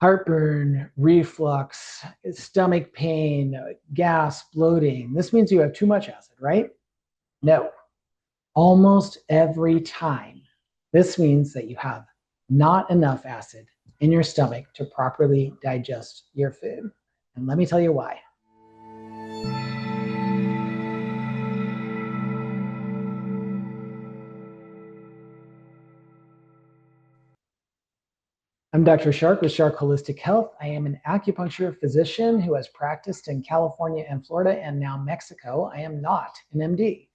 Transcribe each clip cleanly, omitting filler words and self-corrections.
Heartburn, reflux, stomach pain, gas, bloating. This means you have too much acid, right? No, almost every time. This means that you have not enough acid in your stomach to properly digest your food. And let me tell you why. I'm Dr. Shark with Shark Holistic Health. I am an acupuncture physician who has practiced in California and Florida and now Mexico. I am not an MD.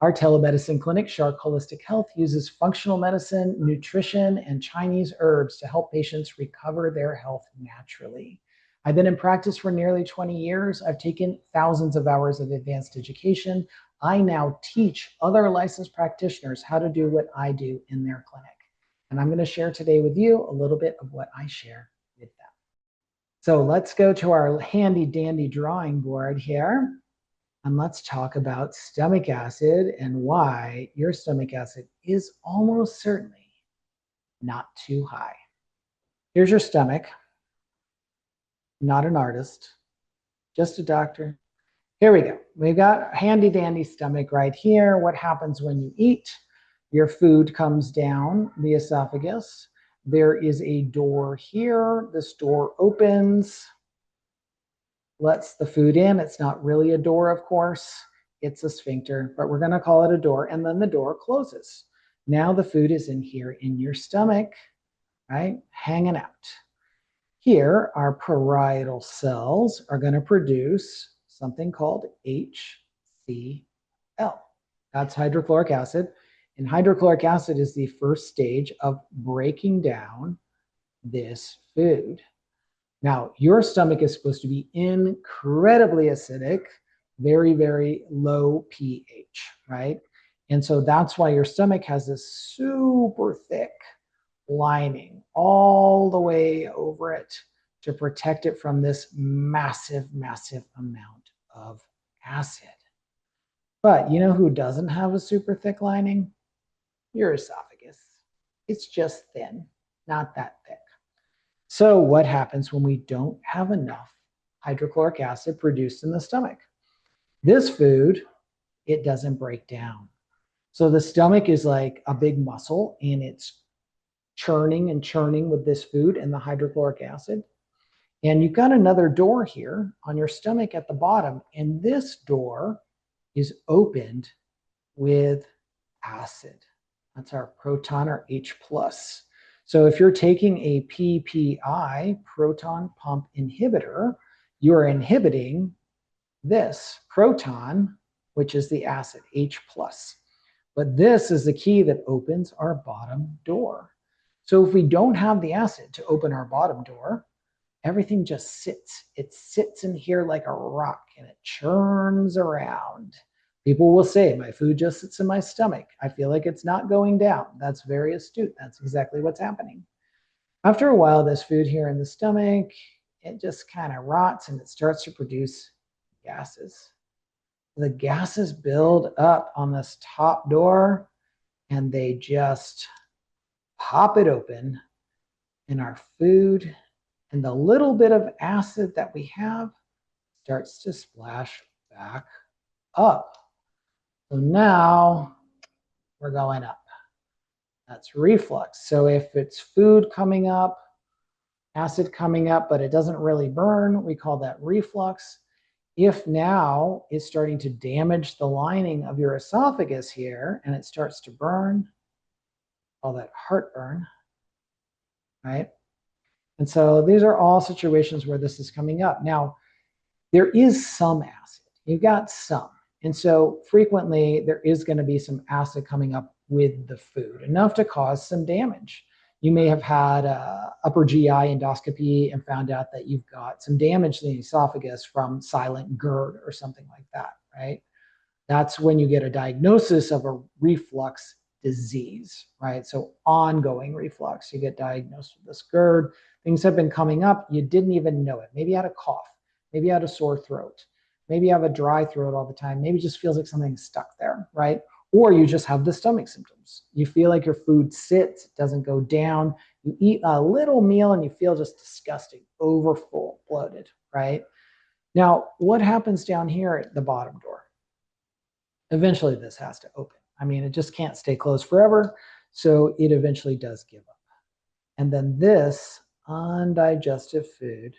Our telemedicine clinic, Shark Holistic Health, uses functional medicine, nutrition, and Chinese herbs to help patients recover their health naturally. I've been in practice for nearly 20 years. I've taken thousands of hours of advanced education. I now teach other licensed practitioners how to do what I do in their clinic. And I'm going to share today with you a little bit of what I share with them. So let's go to our handy dandy drawing board here. And let's talk about stomach acid and why your stomach acid is almost certainly not too high. Here's your stomach. Not an artist, just a doctor. Here we go. We've got a handy dandy stomach right here. What happens when you eat? Your food comes down the esophagus. There is a door here. This door opens, lets the food in. It's not really a door, of course. It's a sphincter, but we're going to call it a door. And then the door closes. Now the food is in here in your stomach, right? Hanging out. Here, our parietal cells are going to produce something called HCl. That's hydrochloric acid. And hydrochloric acid is the first stage of breaking down this food. Now, your stomach is supposed to be incredibly acidic, very, very low pH, right? And so that's why your stomach has this super thick lining all the way over it to protect it from this massive, massive amount of acid. But you know who doesn't have a super thick lining? Your esophagus. It's just thin, not that thick. So what happens when we don't have enough hydrochloric acid produced in the stomach? This food, it doesn't break down. So the stomach is like a big muscle and it's churning and churning with this food and the hydrochloric acid. And you've got another door here on your stomach at the bottom, and this door is opened with acid. That's our proton or H+. So if you're taking a PPI, proton pump inhibitor, you're inhibiting this proton, which is the acid, H+. But this is the key that opens our bottom door. So if we don't have the acid to open our bottom door, everything just sits. It sits in here like a rock and it churns around. People will say, my food just sits in my stomach. I feel like it's not going down. That's very astute. That's exactly what's happening. After a while, this food here in the stomach, it just kind of rots and it starts to produce gases. The gases build up on this top door and they just pop it open, and our food and the little bit of acid that we have starts to splash back up. So now we're going up. That's reflux. So if it's food coming up, acid coming up, but it doesn't really burn, we call that reflux. If now it's starting to damage the lining of your esophagus here and it starts to burn, call that heartburn, right? And so these are all situations where this is coming up. Now, there is some acid. You've got some. And so frequently there is going to be some acid coming up with the food, enough to cause some damage. You may have had upper GI endoscopy and found out that you've got some damage in the esophagus from silent GERD or something like that, right? That's when you get a diagnosis of a reflux disease, right? So ongoing reflux, you get diagnosed with this GERD. Things have been coming up, you didn't even know it. Maybe you had a cough, maybe you had a sore throat, maybe you have a dry throat all the time, maybe it just feels like something's stuck there, right? Or you just have the stomach symptoms. You feel like your food sits, it doesn't go down, You eat a little meal and you feel just disgusting, overfull, bloated, right? Now, what happens down here at the bottom door? Eventually this has to open. I mean, it just can't stay closed forever, so it eventually does give up. And then this undigested food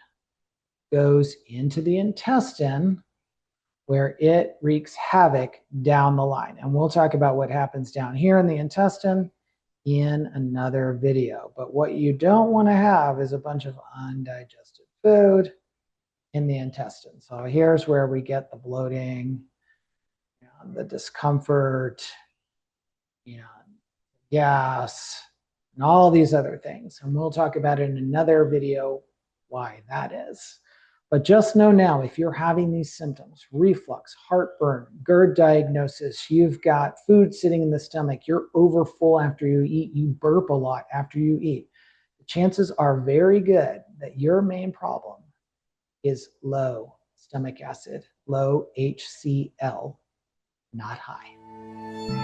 goes into the intestine where it wreaks havoc down the line. And we'll talk about what happens down here in the intestine in another video. But what you don't want to have is a bunch of undigested food in the intestine. So here's where we get the bloating, the discomfort, gas, and all these other things. And we'll talk about it in another video why that is. But just know now, if you're having these symptoms, reflux, heartburn, GERD diagnosis, you've got food sitting in the stomach, you're overfull after you eat, you burp a lot after you eat, the chances are very good that your main problem is low stomach acid, low HCl, not high.